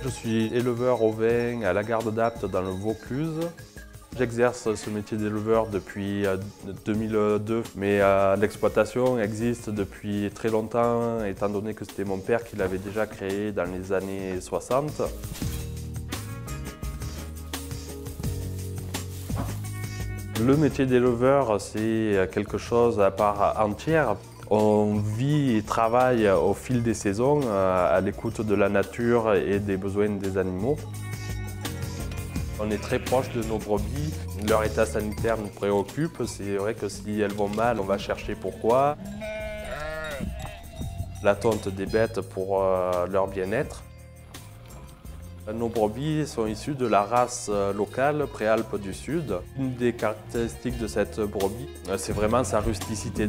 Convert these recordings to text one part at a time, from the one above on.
Je suis éleveur ovin à la Garde d'Apt dans le Vaucluse. J'exerce ce métier d'éleveur depuis 2002, mais l'exploitation existe depuis très longtemps, étant donné que c'était mon père qui l'avait déjà créé dans les années 60. Le métier d'éleveur, c'est quelque chose à part entière. On vit et travaille au fil des saisons, à l'écoute de la nature et des besoins des animaux. On est très proche de nos brebis. Leur état sanitaire nous préoccupe. C'est vrai que si elles vont mal, on va chercher pourquoi. La tonte des bêtes pour leur bien-être. Nos brebis sont issues de la race locale Préalpes du Sud. Une des caractéristiques de cette brebis, c'est vraiment sa rusticité.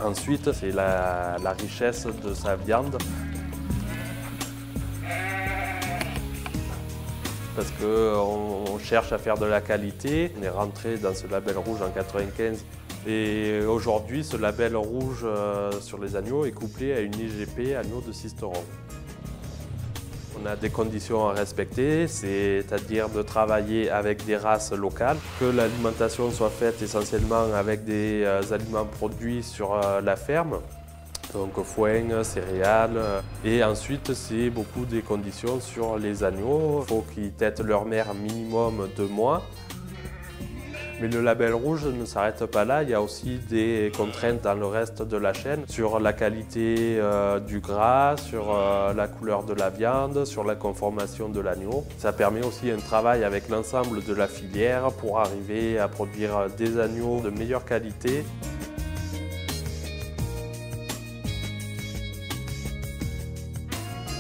Ensuite, c'est la richesse de sa viande. Parce qu'on cherche à faire de la qualité. On est rentré dans ce label rouge en 1995. Et aujourd'hui, ce label rouge sur les agneaux est couplé à une IGP agneau de Sisteron. On a des conditions à respecter, c'est-à-dire de travailler avec des races locales, que l'alimentation soit faite essentiellement avec des aliments produits sur la ferme, donc foin, céréales. Et ensuite, c'est beaucoup des conditions sur les agneaux. Il faut qu'ils têtent leur mère minimum 2 mois. Mais le label rouge ne s'arrête pas là, il y a aussi des contraintes dans le reste de la chaîne sur la qualité du gras, sur la couleur de la viande, sur la conformation de l'agneau. Ça permet aussi un travail avec l'ensemble de la filière pour arriver à produire des agneaux de meilleure qualité.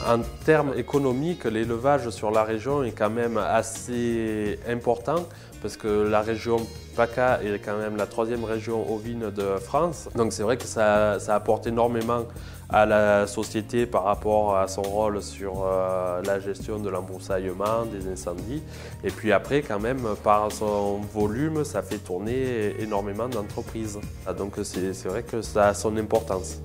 En termes économiques, l'élevage sur la région est quand même assez important parce que la région PACA est quand même la 3e région ovine de France. Donc c'est vrai que ça apporte énormément à la société par rapport à son rôle sur la gestion de l'embroussaillement, des incendies. Et puis après, quand même, par son volume, ça fait tourner énormément d'entreprises. Donc c'est vrai que ça a son importance.